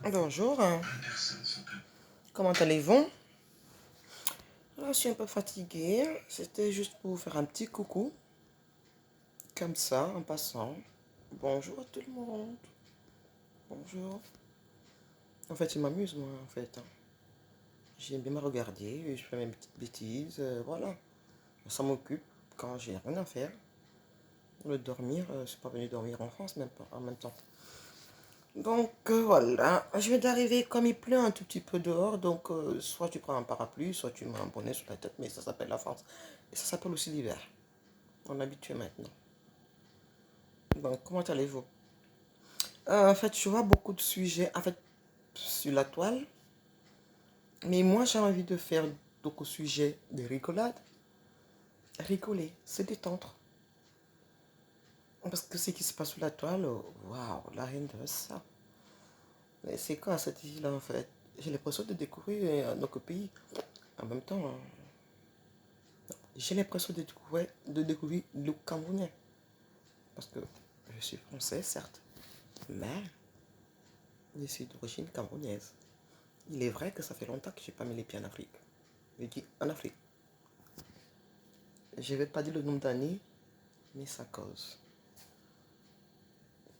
Bonjour, comment allez-vous? Je suis un peu fatiguée, c'était juste pour vous faire un petit coucou, comme ça, en passant. Bonjour à tout le monde, bonjour. En fait, je m'amuse moi, en fait. J'aime bien me regarder, je fais mes petites bêtises, voilà. Ça m'occupe quand j'ai rien à faire. Le dormir, je suis pas venu dormir en France même pas, en même temps. Donc voilà, je viens d'arriver comme il pleut un tout petit peu dehors, donc soit tu prends un parapluie, soit tu mets un bonnet sur la tête, mais ça s'appelle la France. Et ça s'appelle aussi l'hiver. On est habitué maintenant. Donc comment allez-vous? En fait, je vois beaucoup de sujets en fait, sur la toile, mais moi j'ai envie de faire beaucoup de sujets de rigolade. Rigoler, se détendre. Parce que ce qui se passe sur la toile, waouh, la reine de ça. Mais c'est quoi cette île-là en fait? J'ai l'impression de découvrir notre pays. En même temps, j'ai l'impression de découvrir le Camerounais. Parce que je suis français, certes, mais je suis d'origine camerounaise. Il est vrai que ça fait longtemps que je n'ai pas mis les pieds en Afrique. Je dis en Afrique. Je ne vais pas dire le nombre d'années, mais ça cause.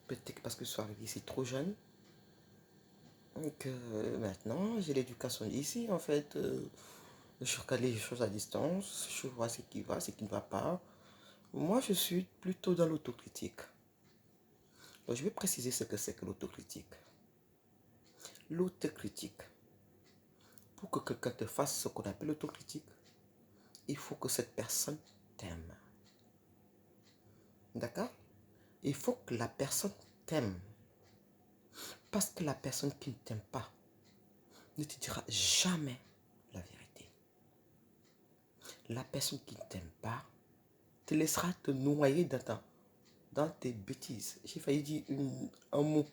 Peut-être parce que je suis arrivé ici trop jeune. Que maintenant, j'ai l'éducation ici, en fait. Je regarde les choses à distance. Je vois ce qui va, ce qui ne va pas. Moi, je suis plutôt dans l'autocritique. Donc, je vais préciser ce que c'est que l'autocritique. L'autocritique. Pour que quelqu'un te fasse ce qu'on appelle l'autocritique, il faut que cette personne t'aime. D'accord? Il faut que la personne t'aime. Parce que la personne qui ne t'aime pas ne te dira jamais la vérité. La personne qui ne t'aime pas te laissera te noyer dans tes bêtises. J'ai failli dire un mot.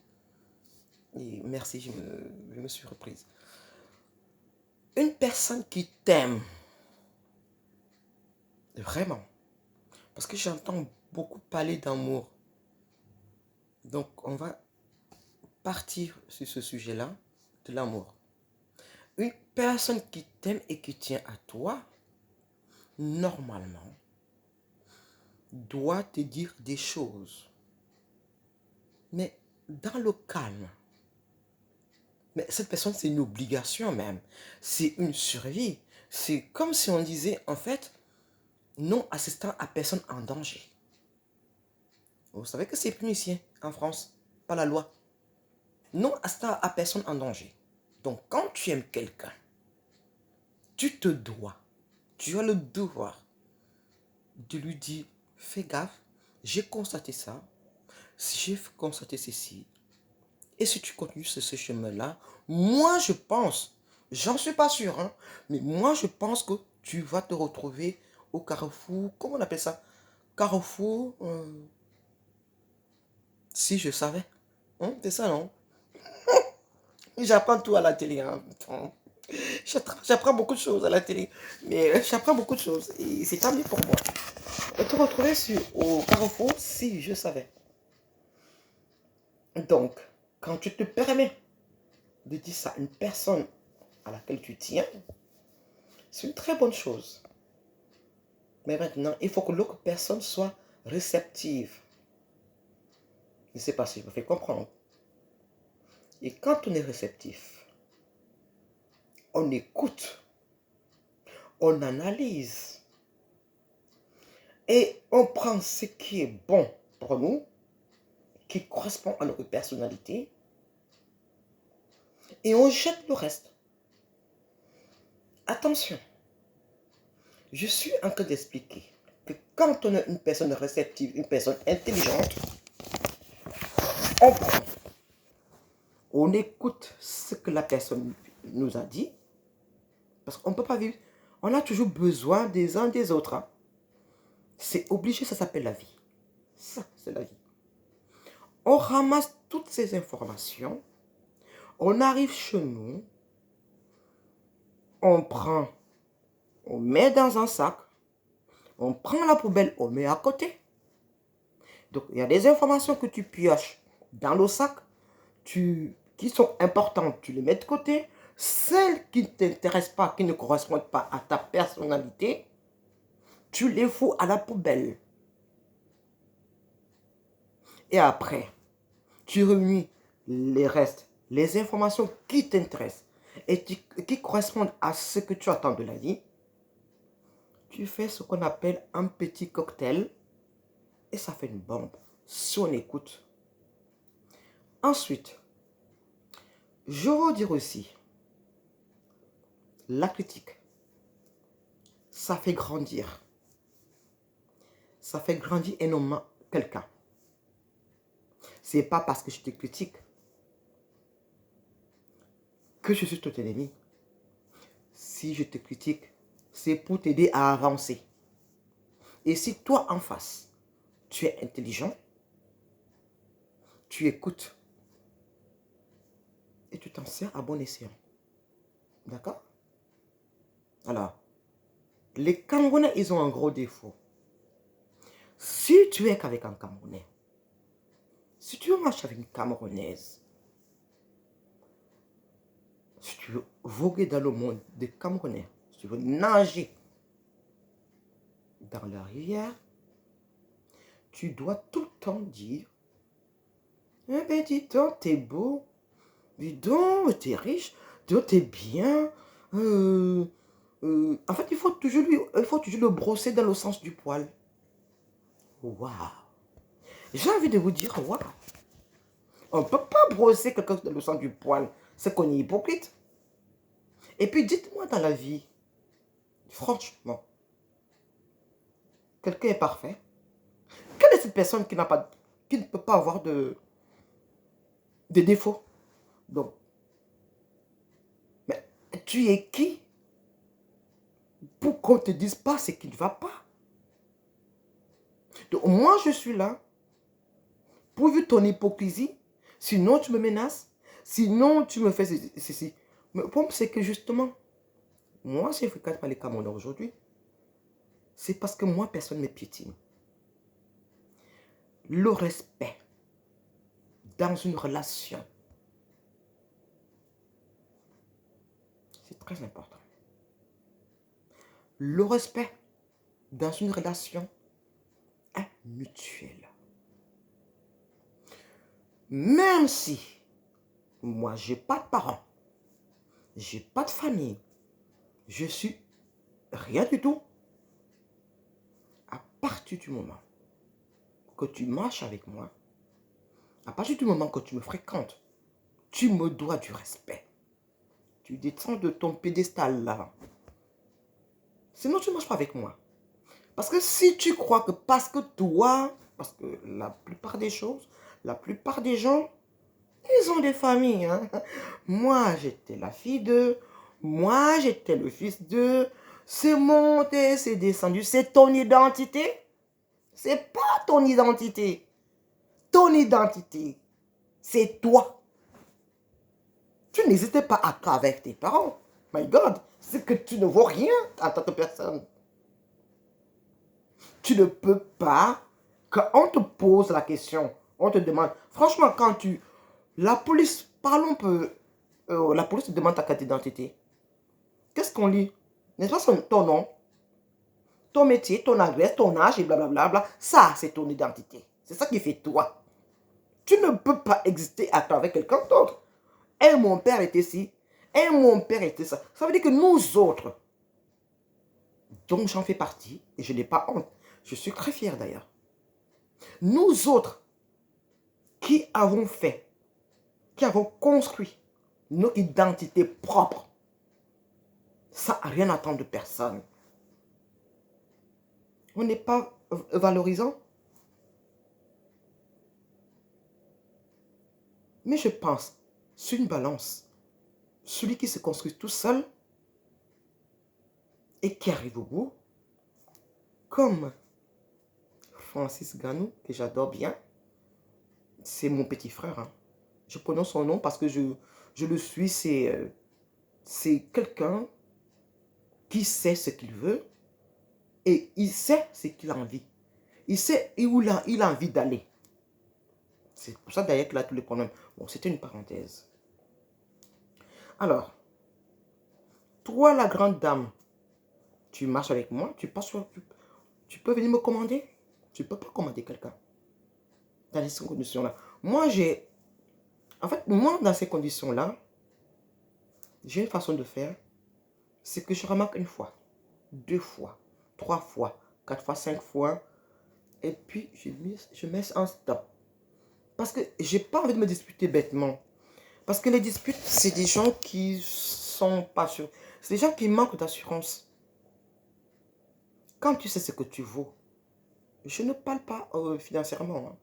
Et merci, je me suis reprise. Une personne qui t'aime, vraiment, parce que j'entends beaucoup parler d'amour. Donc, on va partir sur ce sujet-là, de l'amour. Une personne qui t'aime et qui tient à toi, normalement, doit te dire des choses. Mais dans le calme. Mais cette personne, c'est une obligation même. C'est une survie. C'est comme si on disait, en fait, non assistant à personne en danger. Vous savez que c'est puni ici, en France, par la loi. Non assistant à personne en danger. Donc, quand tu aimes quelqu'un, tu te dois, tu as le devoir de lui dire, fais gaffe, j'ai constaté ça, j'ai constaté ceci, et si tu continues sur ce chemin-là, moi je pense, j'en suis pas sûr, hein, mais moi je pense que tu vas te retrouver au carrefour, comment on appelle ça? Carrefour, si je savais. Hein, c'est ça, non? J'apprends tout à la télé. Hein. J'apprends beaucoup de choses à la télé. Mais j'apprends beaucoup de choses. Et c'est tant mieux pour moi. Et te retrouver au carrefour si je savais. Donc, quand tu te permets de dire ça à une personne à laquelle tu tiens, c'est une très bonne chose. Mais maintenant, il faut que l'autre personne soit réceptive. Je ne sais pas si je me fais comprendre. Et quand on est réceptif, on écoute, on analyse et on prend ce qui est bon pour nous, qui correspond à notre personnalité, et on jette le reste. Attention, je suis en train d'expliquer que quand on est une personne réceptive, une personne intelligente, on prend, on écoute ce que la personne nous a dit, parce qu'on ne peut pas vivre, on a toujours besoin des uns des autres. Hein. C'est obligé, ça s'appelle la vie. Ça, c'est la vie. On ramasse toutes ces informations, on arrive chez nous, on prend, on met dans un sac, on prend la poubelle, on met à côté. Donc, il y a des informations que tu pioches dans le sac, qui sont importantes, tu les mets de côté. Celles qui ne t'intéressent pas, qui ne correspondent pas à ta personnalité, tu les fous à la poubelle. Et après, tu réunis les restes, les informations qui t'intéressent et qui correspondent à ce que tu attends de la vie. Tu fais ce qu'on appelle un petit cocktail et ça fait une bombe si on écoute. Ensuite, je veux dire aussi, la critique, ça fait grandir. Ça fait grandir énormément quelqu'un. C'est pas parce que je te critique que je suis ton ennemi. Si je te critique, c'est pour t'aider à avancer. Et si toi en face, tu es intelligent, tu écoutes et tu t'en sers à bon escient. D'accord? Alors, les Camerounais, ils ont un gros défaut. Si tu es qu'avec un Camerounais, si tu marches avec une Camerounaise, si tu veux voguer dans le monde des Camerounais, si tu veux nager dans la rivière, tu dois tout le temps dire « Eh ben dis donc, t'es beau, dis donc, t'es riche, dis donc, t'es bien. En fait, il faut toujours le brosser dans le sens du poil. » Waouh! J'ai envie de vous dire, waouh! On ne peut pas brosser quelqu'un dans le sens du poil. C'est qu'on est hypocrite. Et puis, dites-moi dans la vie, franchement, quelqu'un est parfait. Quelle est cette personne qui ne peut pas avoir de défauts? Donc, mais tu es qui pour qu'on ne te dise pas ce qui ne va pas? Donc, moi, je suis là pour vu ton hypocrisie. Sinon, tu me menaces. Sinon, tu me fais ceci. Mais le problème, c'est que justement, moi, si je ne fréquente pas les Camerounais aujourd'hui, c'est parce que moi, personne ne me piétine. Le respect dans une relation, c'est très important. Le respect dans une relation est mutuel. Même si moi, je n'ai pas de parents, je n'ai pas de famille, je suis rien du tout. À partir du moment que tu marches avec moi, à partir du moment que tu me fréquentes, tu me dois du respect. Tu descends de ton pédestal là. Sinon, tu ne marches pas avec moi. Parce que si tu crois que parce que la plupart des choses, la plupart des gens, ils ont des familles. Hein? Moi, j'étais la fille d'eux. Moi, j'étais le fils d'eux. C'est monté, c'est descendu. C'est ton identité. C'est pas ton identité. Ton identité, c'est toi. Tu n'hésitais pas à être avec tes parents. My God, c'est que tu ne vaux rien en tant que personne. Tu ne peux pas, quand on te pose la question, on te demande, franchement, la police, parlons un peu, la police te demande ta carte d'identité. Qu'est-ce qu'on lit? N'est-ce pas ton nom, ton métier, ton adresse, ton âge et blablabla. Ça, c'est ton identité. C'est ça qui fait toi. Tu ne peux pas exister à travers quelqu'un d'autre. Et mon père était ci, et mon père était ça. Ça veut dire que nous autres, dont j'en fais partie, et je n'ai pas honte, je suis très fier d'ailleurs. Nous autres, qui avons fait, qui avons construit notre identité propre, ça n'a rien à attendre de personne. On n'est pas valorisant. Mais je pense, sur une balance, celui qui se construit tout seul et qui arrive au bout, comme Francis Ganou, que j'adore bien, c'est mon petit frère. Hein. Je prononce son nom parce que je le suis. C'est quelqu'un qui sait ce qu'il veut et il sait ce qu'il a envie. Il sait où il a envie d'aller. C'est pour ça d'ailleurs qu'il a tous les problèmes. Bon, c'était une parenthèse. Alors, toi, la grande dame, tu marches avec moi, tu peux venir me commander. Tu ne peux pas commander quelqu'un dans ces conditions-là. Moi, en fait, moi, dans ces conditions-là, j'ai une façon de faire. C'est que je remarque une fois, 2 fois, 3 fois, 4 fois, 5 fois. Et puis, je mets un stop. Parce que j'ai pas envie de me disputer bêtement. Parce que les disputes, c'est des gens qui sont pas sûrs. C'est des gens qui manquent d'assurance. Quand tu sais ce que tu vaux, je ne parle pas financièrement, hein,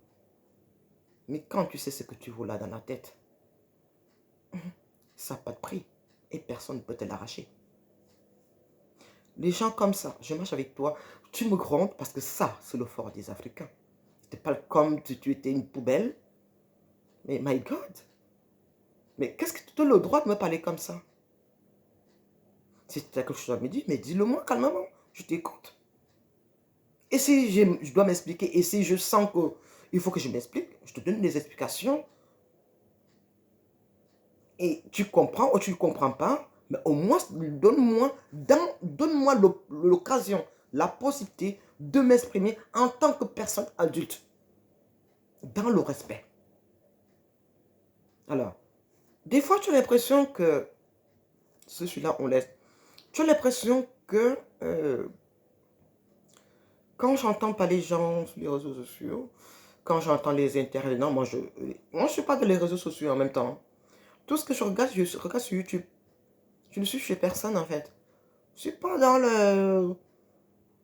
mais quand tu sais ce que tu vaux là dans la tête, ça n'a pas de prix. Et personne ne peut te l'arracher. Les gens comme ça, je marche avec toi, tu me grondes parce que ça, c'est le fort des Africains. Je te parle comme si tu étais une poubelle. Mais my God, mais qu'est-ce que tu as le droit de me parler comme ça? Si tu as quelque chose à me dire, mais dis-le-moi calmement, je t'écoute. Et si je dois m'expliquer, et si je sens qu'il faut que je m'explique, je te donne des explications. Et tu comprends ou tu ne comprends pas, mais au moins donne-moi l'occasion, la possibilité de m'exprimer en tant que personne adulte, dans le respect. Alors, des fois, tu as l'impression que, celui-là, on laisse, tu as l'impression que, quand j'entends pas les gens sur les réseaux sociaux, quand j'entends les intervenants, moi, je ne suis pas dans les réseaux sociaux en même temps. Tout ce que je regarde sur YouTube. Je ne suis chez personne, en fait. Je ne suis pas dans le...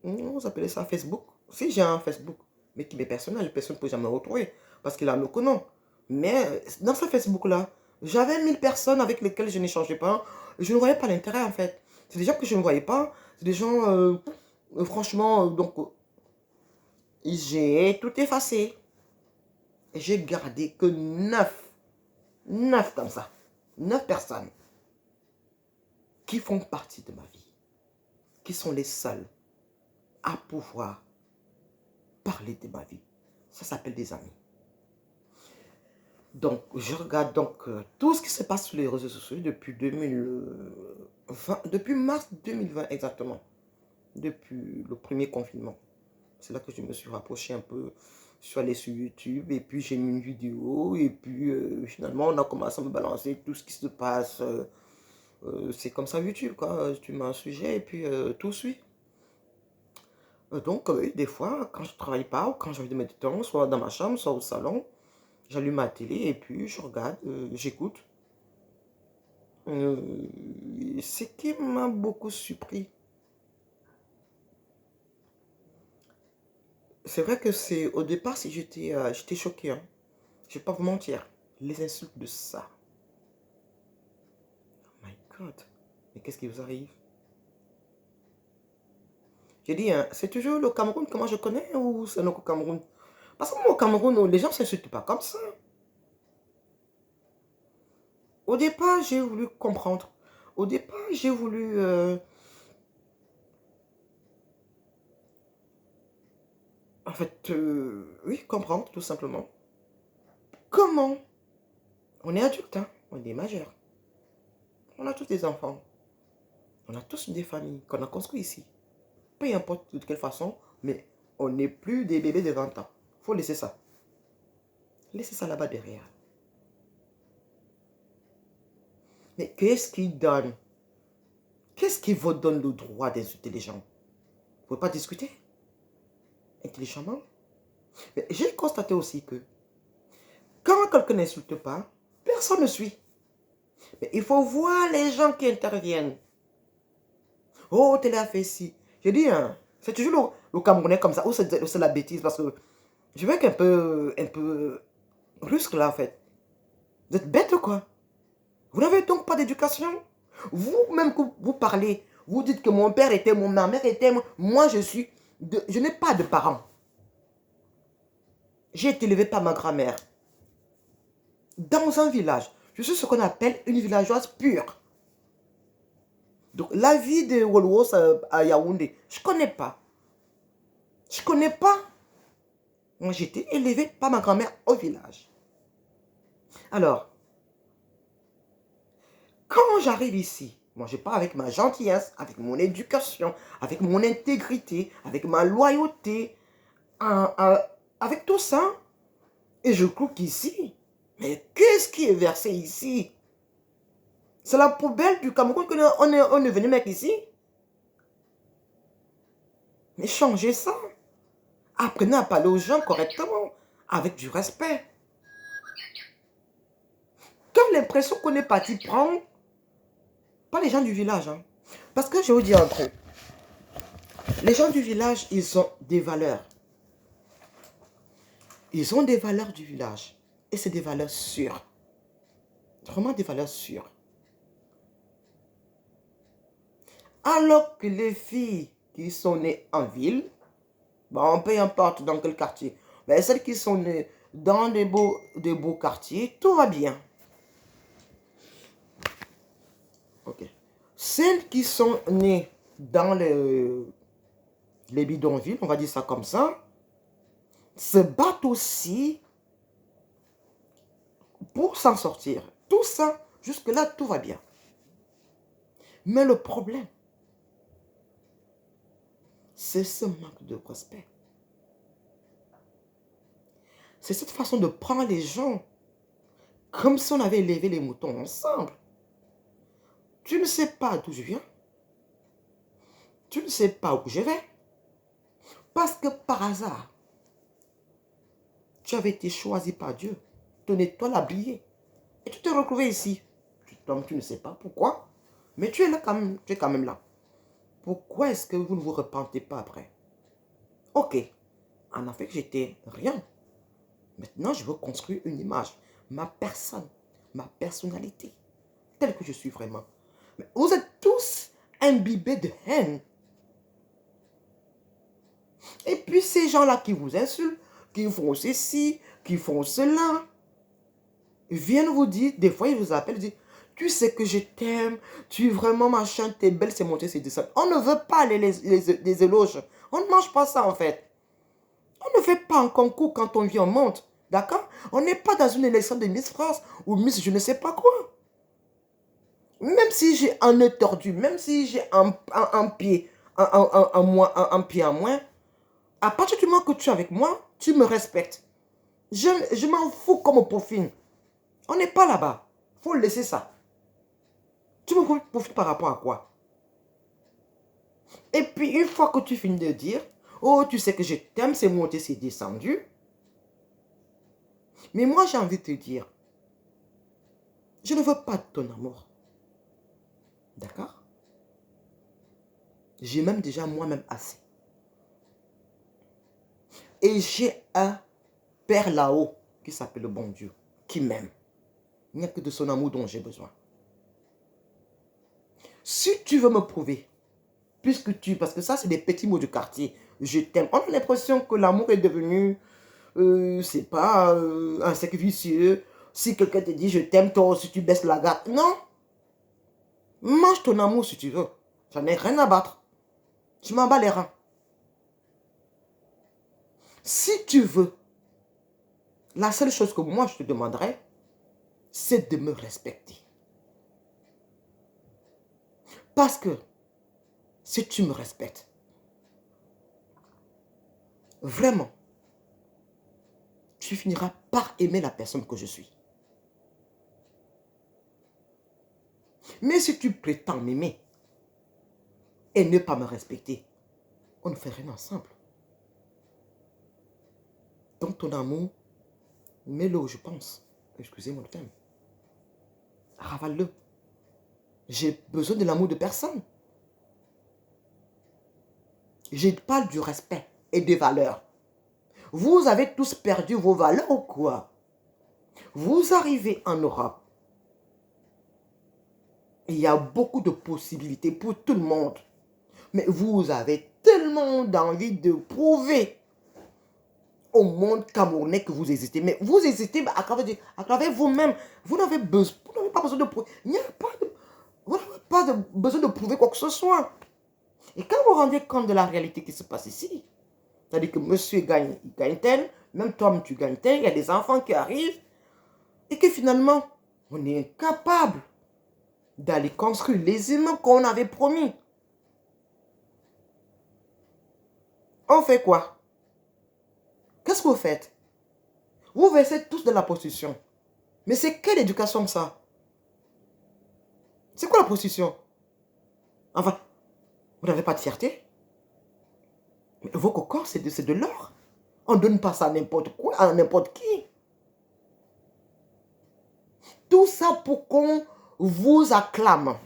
Vous appelez ça Facebook? Si j'ai un Facebook, mais qui m'est personnel, personne ne peut jamais me retrouver. Parce qu'il a le nom. Mais dans ce Facebook-là, j'avais 1000 personnes avec lesquelles je n'échangeais pas. Je ne voyais pas l'intérêt, en fait. C'est des gens que je ne voyais pas. C'est des gens, franchement, donc, j'ai tout effacé. Et j'ai gardé que 9 comme ça. 9 personnes qui font partie de ma vie. Qui sont les seuls à pouvoir parler de ma vie. Ça s'appelle des amis. Donc, je regarde donc tout ce qui se passe sur les réseaux sociaux depuis 2020, depuis mars 2020 exactement. Depuis le premier confinement. C'est là que je me suis rapproché un peu. Je suis allé sur YouTube et puis j'ai mis une vidéo et puis finalement on a commencé à me balancer tout ce qui se passe. C'est comme ça YouTube quoi. Tu mets un sujet et puis tout suit. Donc des fois quand je ne travaille pas ou quand j'ai envie de mettre du temps, soit dans ma chambre, soit au salon, j'allume ma télé et puis je regarde, j'écoute. Ce qui m'a beaucoup surpris, c'est vrai que c'est au départ, si j'étais choqué, hein. Je ne vais pas vous mentir. Les insultes de ça. Oh my God. Mais qu'est-ce qui vous arrive? J'ai dit, hein, c'est toujours le Cameroun que moi je connais ou c'est un autre Cameroun? Parce que moi au Cameroun, les gens ne s'insultent pas comme ça. Au départ, j'ai voulu comprendre. Au départ, j'ai voulu... en fait, oui, comprendre tout simplement. Comment? On est adulte, hein? On est majeur. On a tous des enfants. On a tous des familles qu'on a construites ici. Peu importe de quelle façon, mais on n'est plus des bébés de 20 ans. Il faut laisser ça. Laissez ça là-bas derrière. Mais qu'est-ce qui donne? Qu'est-ce qui vous donne le droit d'insulter les gens? Vous ne pouvez pas discuter intelligemment? Mais j'ai constaté aussi que quand quelqu'un n'insulte pas, personne ne suit. Mais il faut voir les gens qui interviennent. Oh, télé a fait ci. J'ai dit, hein, c'est toujours le Camerounais comme ça, ou c'est la bêtise, parce que je veux qu'un peu rusque là, en fait. Vous êtes bête ou quoi? Vous n'avez donc pas d'éducation? Vous-même que vous parlez, vous dites que mon père était, ma mère était, moi je n'ai pas de parents. J'ai été élevé par ma grand-mère. Dans un village. Je suis ce qu'on appelle une villageoise pure. Donc la vie de Wolwos à Yaoundé, je ne connais pas. Je ne connais pas. Moi j'étais élevé par ma grand-mère au village. Alors, quand j'arrive ici, moi je pars avec ma gentillesse, avec mon éducation, avec mon intégrité, avec ma loyauté, avec tout ça, et je crois qu'ici, mais qu'est-ce qui est versé ici? C'est la poubelle du Cameroun qu'on est venu mettre ici? Mais changez ça. Apprenez à parler aux gens correctement, avec du respect. Tu as l'impression qu'on est parti prendre, pas les gens du village, hein. Parce que je vous dis un truc. Les gens du village, ils ont des valeurs. Ils ont des valeurs du village. Et c'est des valeurs sûres. Vraiment des valeurs sûres. Alors que les filles qui sont nées en ville, bon, peu importe dans quel quartier, mais celles qui sont nées dans des beaux quartiers, tout va bien. Ok. Celles qui sont nées dans les bidonvilles, on va dire ça comme ça, se battent aussi pour s'en sortir. Tout ça, jusque-là, tout va bien. Mais le problème, c'est ce manque de respect. C'est cette façon de prendre les gens comme si on avait élevé les moutons ensemble. Tu ne sais pas d'où je viens. Tu ne sais pas où je vais. Parce que par hasard, tu avais été choisi par Dieu. Tenez-toi l'habiller. Et tu te retrouvais ici. Tu ne sais pas pourquoi. Mais tu es là quand même. Tu es quand même là. Pourquoi est-ce que vous ne vous repentez pas après? Ok. En Afrique, j'étais rien. Maintenant, je veux construire une image. Ma personne. Ma personnalité. Telle que je suis vraiment. Mais vous êtes tous imbibés de haine. Et puis ces gens-là qui vous insultent, qui font ceci, qui font cela, viennent vous dire, des fois ils vous appellent, ils disent, tu sais que je t'aime, tu es vraiment machin, t'es belle, c'est monté, c'est descendu. On ne veut pas les éloges. On ne mange pas ça en fait. On ne fait pas un concours quand on vit, on monte. D'accord? On n'est pas dans une élection de Miss France ou Miss je ne sais pas quoi. Même si j'ai un nœud tordu, même si j'ai un pied, un pied en moins, à partir du moment que tu es avec moi, tu me respectes. Je m'en fous comme profil. On n'est pas là-bas. Il faut laisser ça. Tu me profites par rapport à quoi? Et puis, une fois que tu finis de dire, oh, tu sais que je t'aime, c'est monté, c'est descendu. Mais moi, j'ai envie de te dire, je ne veux pas de ton amour. D'accord? J'ai même déjà moi-même assez. Et j'ai un Père là-haut qui s'appelle le bon Dieu, qui m'aime. Il n'y a que de son amour dont j'ai besoin. Si tu veux me prouver, parce que ça c'est des petits mots du quartier, je t'aime. On a l'impression que l'amour est devenu, c'est pas un cercle vicieux. Si quelqu'un te dit je t'aime, toi aussi tu baisses la garde. Non. Mange ton amour si tu veux. J'en ai rien à battre. Je m'en bats les reins. Si tu veux, la seule chose que moi je te demanderais, c'est de me respecter. Parce que si tu me respectes, vraiment, tu finiras par aimer la personne que je suis. Mais si tu prétends m'aimer et ne pas me respecter, on ne fait rien ensemble. Donc ton amour, mets-le où je pense. Excusez-moi le terme. Ravale-le. J'ai besoin de l'amour de personne. Je parle du respect et des valeurs. Vous avez tous perdu vos valeurs ou quoi? Vous arrivez en Europe. Il y a beaucoup de possibilités pour tout le monde. Mais vous avez tellement d'envie de prouver au monde camerounais que vous hésitez. Mais vous hésitez à travers vous-même. Vous n'avez pas besoin de prouver. Vous n'avez pas besoin de prouver quoi que ce soit. Et quand vous vous rendez compte de la réalité qui se passe ici, c'est-à-dire que monsieur gagne tel, même toi tu gagnes tel, il y a des enfants qui arrivent. Et que finalement, on est incapable d'aller construire les immeubles qu'on avait promis. On fait quoi? Qu'est-ce que vous faites? Vous versez tous de la prostitution. Mais c'est quelle éducation ça? C'est quoi la prostitution? Enfin, vous n'avez pas de fierté? Mais vos cocons, c'est de l'or. On ne donne pas ça à n'importe quoi, à n'importe qui. Tout ça pour qu'on vous acclame.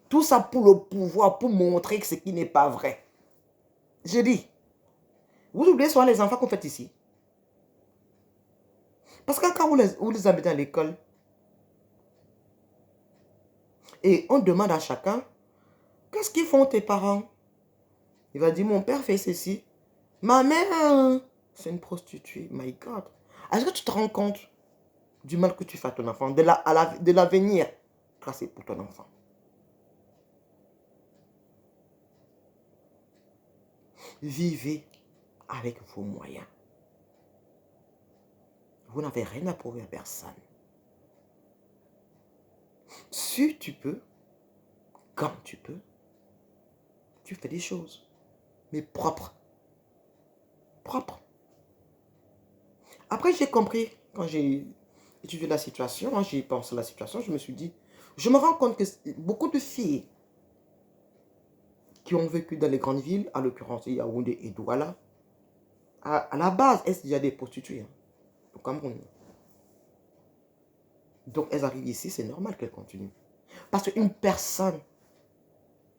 Tout ça pour le pouvoir, pour montrer que ce qui n'est pas vrai. Je dis, vous oubliez souvent les enfants qu'on fait ici. Parce que quand vous les amenez à l'école, et on demande à chacun, qu'est-ce qu'ils font tes parents? Il va dire, mon père fait ceci. Ma mère, c'est une prostituée. My God. Est-ce que tu te rends compte du mal que tu fais à ton enfant, de l'avenir tracé pour ton enfant? Vivez avec vos moyens. Vous n'avez rien à prouver à personne. Si tu peux, quand tu peux, tu fais des choses, mais propres. Propres. Après, j'ai compris, quand j'ai étudié la situation, j'ai pensé à la situation, je me suis dit, je me rends compte que beaucoup de filles qui ont vécu dans les grandes villes, à l'occurrence Yaoundé et Douala, à la base, elles sont déjà des prostituées, au Cameroun. Donc, elles arrivent ici, c'est normal qu'elles continuent. Parce qu'une personne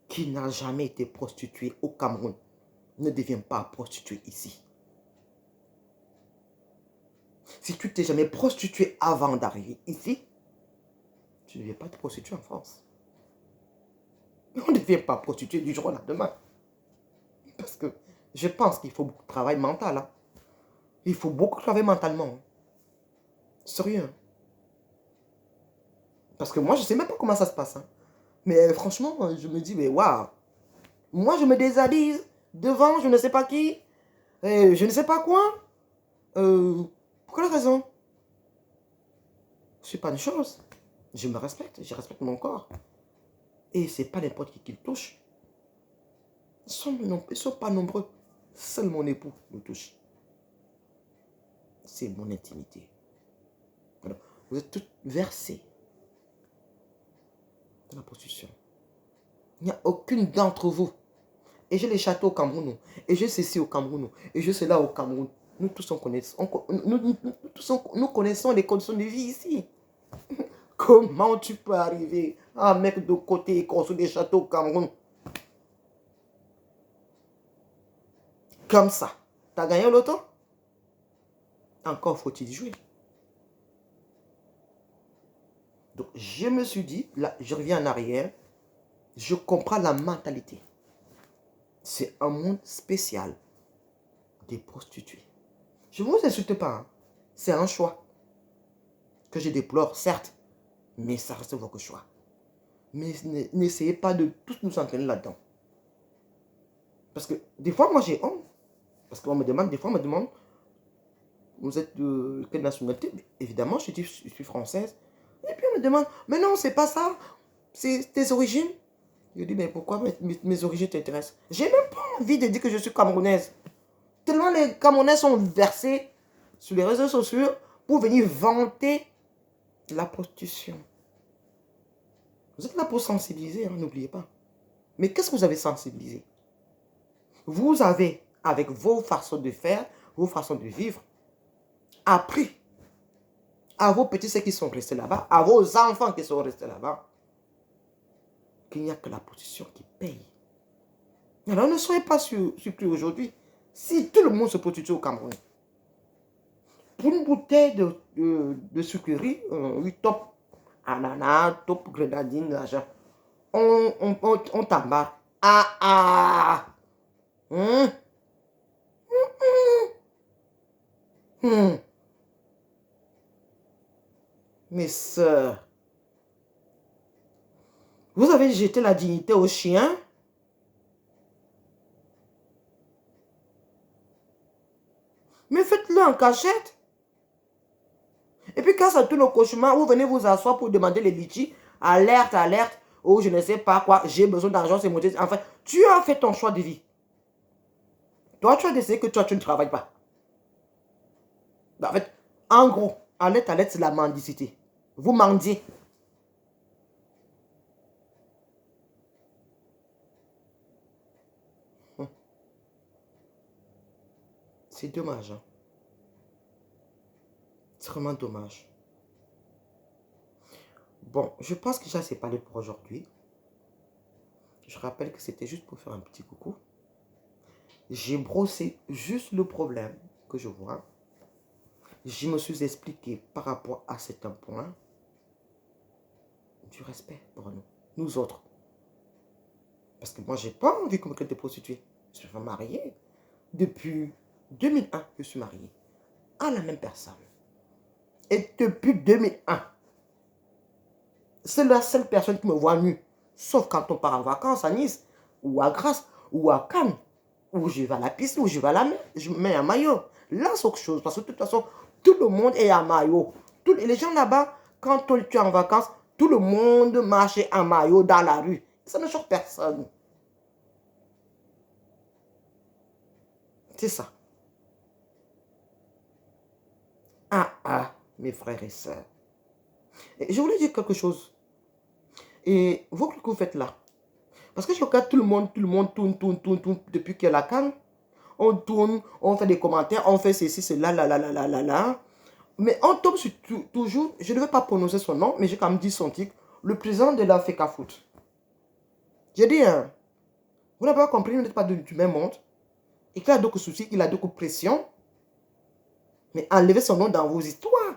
qui n'a jamais été prostituée au Cameroun ne devient pas prostituée ici. Si tu t'es jamais prostituée avant d'arriver ici, tu ne deviens pas prostituée en France. On ne devient pas prostituée du jour au lendemain. Parce que je pense qu'il faut beaucoup de travail mental. Hein. Il faut beaucoup travailler mentalement. Hein. Sérieux. Hein. Parce que moi, je ne sais même pas comment ça se passe. Hein. Mais franchement, je me dis, mais waouh. Moi, je me déshabille devant je ne sais pas qui. Je ne sais pas quoi. Pour quelle raison? Ce n'est pas une chose. Je me respecte. Je respecte mon corps. Et ce n'est pas n'importe qui le touche. Ils ne sont pas nombreux. Seul mon époux me touche. C'est mon intimité. Alors, vous êtes toutes versées dans la prostitution. Il n'y a aucune d'entre vous. Et j'ai les châteaux au Cameroun. Et j'ai ceci au Cameroun. Et je sais là au Cameroun. Nous tous, nous connaissons les conditions de vie ici. Comment tu peux arriver à mettre de côté et construire des châteaux au Cameroun? Comme ça. Tu as gagné au loto? Encore faut-il jouer. Donc, je me suis dit, là, je reviens en arrière, je comprends la mentalité. C'est un monde spécial des prostituées. Je ne vous insulte pas, hein. C'est un choix que je déplore, certes, mais ça reste votre choix. Mais n'essayez pas de tous nous entraîner là-dedans. Parce que des fois, moi, j'ai honte. Parce qu'on me demande, des fois, on me demande, vous êtes de quelle nationalité? Évidemment, je dis, je suis française. Et puis, on me demande, mais non, c'est pas ça. C'est tes origines. Je dis, mais pourquoi mes origines t'intéressent? J'ai même pas envie de dire que je suis camerounaise. Tellement les Camerounais sont versés sur les réseaux sociaux pour venir vanter la prostitution. Vous êtes là pour sensibiliser, hein, n'oubliez pas. Mais qu'est-ce que vous avez sensibilisé? Vous avez, avec vos façons de faire, vos façons de vivre, appris à vos petits ceux qui sont restés là-bas, à vos enfants qui sont restés là-bas, qu'il n'y a que la prostitution qui paye. Alors ne soyez pas surpris aujourd'hui si tout le monde se prostitue au Cameroun. Pour une bouteille de sucrerie, oui, top ananas, top grenadine, l'argent, on t'embarque. Ah ah! Hum, hum. Mes sœurs, vous avez jeté la dignité aux chiens? Mais faites-le en cachette. Et puis quand ça tourne au cauchemar, vous venez vous asseoir pour demander les litchis. Alerte, alerte. Oh, je ne sais pas quoi. J'ai besoin d'argent, c'est monté. Enfin, tu as fait ton choix de vie. Toi, tu as décidé que toi, tu ne travailles pas. En fait, en gros, alerte, alerte, c'est la mendicité. Vous mendiez. C'est dommage. Hein? C'est vraiment dommage. Bon, je pense que j'ai assez parlé pour aujourd'hui. Je rappelle que c'était juste pour faire un petit coucou. J'ai brossé juste le problème que je vois. Je me suis expliqué par rapport à certains points. Du respect pour nous, nous autres. Parce que moi, j'ai pas envie qu'on me crée des prostituées. Je suis mariée. Depuis 2001, je suis mariée à la même personne. Et depuis 2001, c'est la seule personne qui me voit nue. Sauf quand on part en vacances à Nice, ou à Grasse, ou à Cannes, où je vais à la piscine, où je vais à la mer, je me mets un maillot. Là, c'est autre chose. Parce que de toute façon, tout le monde est en maillot. Les gens là-bas, quand tu es en vacances, tout le monde marche en maillot dans la rue. Ça ne choque personne. C'est ça. Ah, ah, mes frères et sœurs. Et je voulais dire quelque chose. Et vous, que vous faites là? Parce que je regarde tout le monde tourne depuis qu'il y a la canne. On tourne, on fait des commentaires, on fait ceci, cela, là. Mais on tombe sur toujours, je ne vais pas prononcer son nom, mais j'ai quand même dit son titre, le président de la FECA Foot. J'ai dit, hein, vous n'avez pas compris, vous n'êtes pas du même monde. Et qu'il a d'autres soucis, qu'il a d'autres pressions. Mais enlevez son nom dans vos histoires.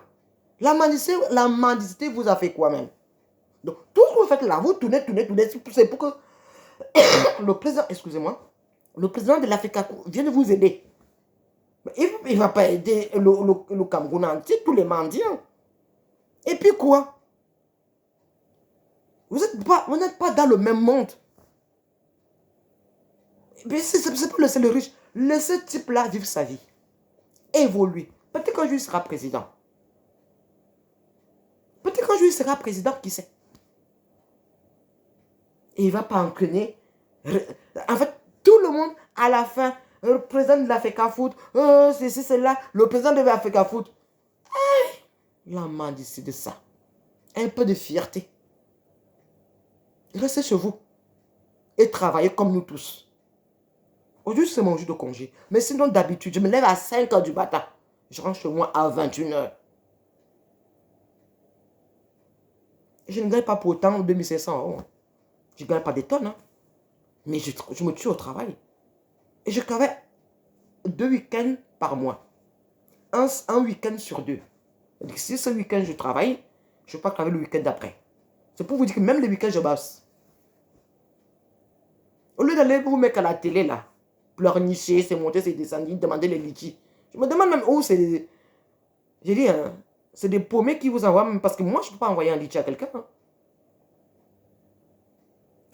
La mendicité vous a fait quoi même? Donc, tout ce que vous faites là, vous tournez, c'est pour que le président, excusez-moi, le président de l'Afrique vienne vous aider. Il ne va pas aider le Cameroun entier, tous les mendiants. Et puis quoi? Vous n'êtes pas dans le même monde. C'est pas laisser le riche. Laissez ce type-là vivre sa vie. Évoluer. Peut-être qu'un jour il sera président. Peut-être qu'un jour il sera président, qui sait? Et il ne va pas entraîner. En fait, tout le monde, à la fin, le président de l'Africa Foot, c'est là, le président de l'Africa Foot. La mendicité de ça. Un peu de fierté. Restez chez vous et travaillez comme nous tous. Aujourd'hui, c'est mon jour de congé. Mais sinon, d'habitude, je me lève à 5 h du matin. Je rentre chez moi à 21 h. Je ne gagne pas pour autant 2500 €. Je ne gagne pas des tonnes. Hein. Mais je me tue au travail. Et je travaille 2 week-ends par mois. Un week-end sur 2. Donc, si ce week-end je travaille, je ne vais pas travailler le week-end d'après. C'est pour vous dire que même le week-end, je bosse. Au lieu d'aller vous mettre à la télé, là, pleurnicher, c'est monter, c'est descendre, demander les litchis. Je me demande même où c'est. J'ai dit, hein, c'est des paumés qui vous envoient, même parce que moi, je ne peux pas envoyer un litchi à quelqu'un. Hein.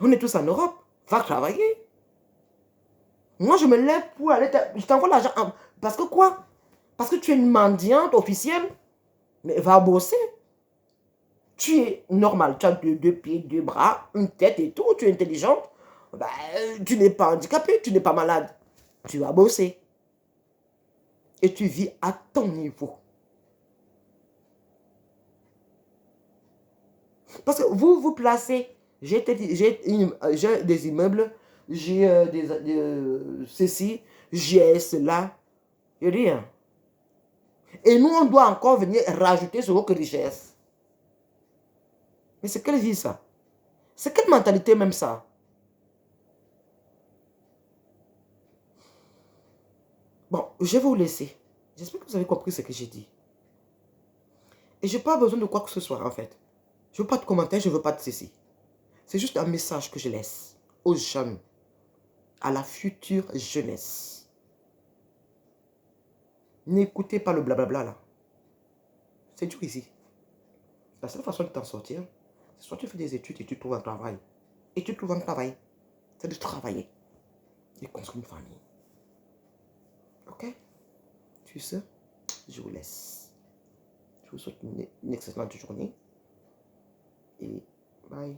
On est tous en Europe. Va travailler. Moi, je me lève pour aller. Je t'envoie l'argent. Parce que quoi? Parce que tu es une mendiante officielle. Mais va bosser. Tu es normal. Tu as deux pieds, 2 bras, une tête et tout. Tu es intelligente. Ben, tu n'es pas handicapé. Tu n'es pas malade. Tu vas bosser. Et tu vis à ton niveau. Parce que vous vous placez. J'ai des immeubles. J'ai ceci. J'ai cela. Je dis, hein. Et nous, on doit encore venir rajouter sur votre richesse. Mais c'est quelle vie ça? C'est quelle mentalité même ça? Bon, je vais vous laisser. J'espère que vous avez compris ce que j'ai dit. Et je n'ai pas besoin de quoi que ce soit en fait. Je ne veux pas de commentaires, je ne veux pas de ceci. C'est juste un message que je laisse aux jeunes, à la future jeunesse. N'écoutez pas le blablabla là. C'est dur ici. La seule façon de t'en sortir, c'est soit tu fais des études et tu trouves un travail. Et tu trouves un travail. C'est de travailler. Et construire une famille. Ok? Tu sais, je vous laisse. Je vous souhaite une excellente journée et bye.